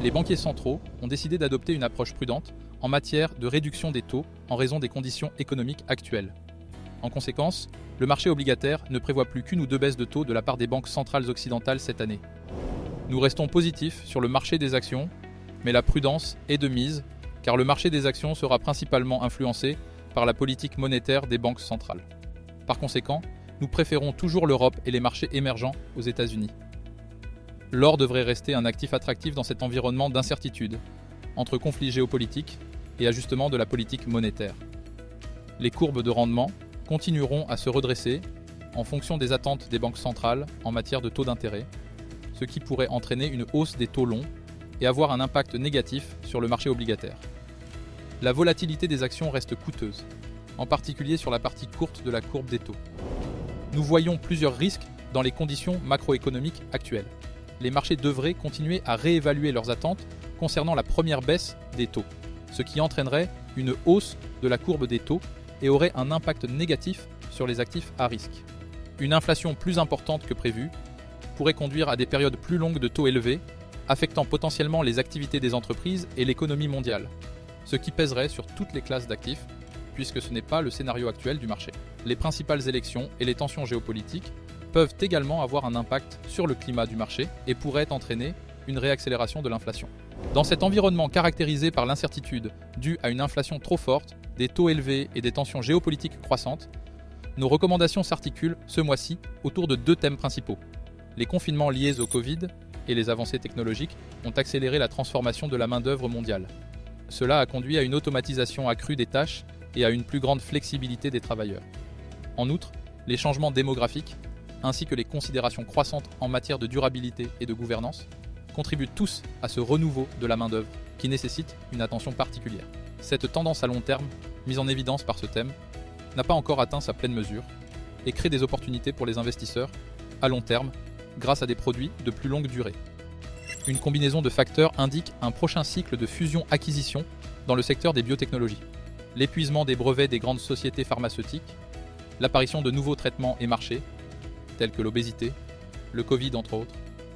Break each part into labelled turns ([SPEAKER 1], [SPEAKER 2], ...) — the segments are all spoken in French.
[SPEAKER 1] Les banquiers centraux ont décidé d'adopter une approche prudente en matière de réduction des taux en raison des conditions économiques actuelles. En conséquence, le marché obligataire ne prévoit plus qu'une ou deux baisses de taux de la part des banques centrales occidentales cette année. Nous restons positifs sur le marché des actions, mais la prudence est de mise, car le marché des actions sera principalement influencé par la politique monétaire des banques centrales. Par conséquent, nous préférons toujours l'Europe et les marchés émergents aux États-Unis. L'or devrait rester un actif attractif dans cet environnement d'incertitude, entre conflits géopolitiques et ajustement de la politique monétaire. Les courbes de rendement continueront à se redresser en fonction des attentes des banques centrales en matière de taux d'intérêt, ce qui pourrait entraîner une hausse des taux longs et avoir un impact négatif sur le marché obligataire. La volatilité des actions reste coûteuse, en particulier sur la partie courte de la courbe des taux. Nous voyons plusieurs risques dans les conditions macroéconomiques actuelles. Les marchés devraient continuer à réévaluer leurs attentes concernant la première baisse des taux, ce qui entraînerait une hausse de la courbe des taux et aurait un impact négatif sur les actifs à risque. Une inflation plus importante que prévue pourrait conduire à des périodes plus longues de taux élevés, affectant potentiellement les activités des entreprises et l'économie mondiale, ce qui pèserait sur toutes les classes d'actifs, puisque ce n'est pas le scénario actuel du marché. Les principales élections et les tensions géopolitiques peuvent également avoir un impact sur le climat du marché et pourraient entraîner une réaccélération de l'inflation. Dans cet environnement caractérisé par l'incertitude due à une inflation trop forte, des taux élevés et des tensions géopolitiques croissantes, nos recommandations s'articulent ce mois-ci autour de deux thèmes principaux. Les confinements liés au Covid et les avancées technologiques ont accéléré la transformation de la main-d'œuvre mondiale. Cela a conduit à une automatisation accrue des tâches et à une plus grande flexibilité des travailleurs. En outre, les changements démographiques, ainsi que les considérations croissantes en matière de durabilité et de gouvernance, contribuent tous à ce renouveau de la main-d'œuvre qui nécessite une attention particulière. Cette tendance à long terme, mise en évidence par ce thème, n'a pas encore atteint sa pleine mesure et crée des opportunités pour les investisseurs à long terme grâce à des produits de plus longue durée. Une combinaison de facteurs indique un prochain cycle de fusion-acquisition dans le secteur des biotechnologies. L'épuisement des brevets des grandes sociétés pharmaceutiques, l'apparition de nouveaux traitements et marchés, tels que l'obésité, le Covid entre autres,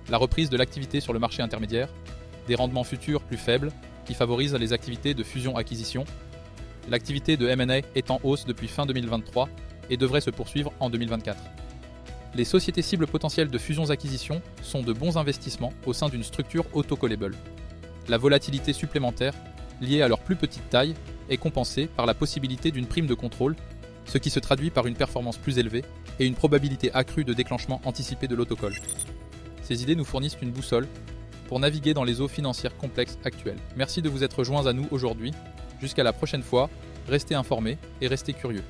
[SPEAKER 1] la reprise de l'activité sur le marché intermédiaire, des rendements futurs plus faibles qui favorisent les activités de fusion-acquisition. L'activité de M&A est en hausse depuis fin 2023 et devrait se poursuivre en 2024. Les sociétés cibles potentielles de fusions-acquisitions sont de bons investissements au sein d'une structure autocallable. La volatilité supplémentaire, liée à leur plus petite taille, est compensée par la possibilité d'une prime de contrôle, ce qui se traduit par une performance plus élevée et une probabilité accrue de déclenchement anticipé de l'autocall. Ces idées nous fournissent une boussole pour naviguer dans les eaux financières complexes actuelles. Merci de vous être joints à nous aujourd'hui. Jusqu'à la prochaine fois, restez informés et restez curieux.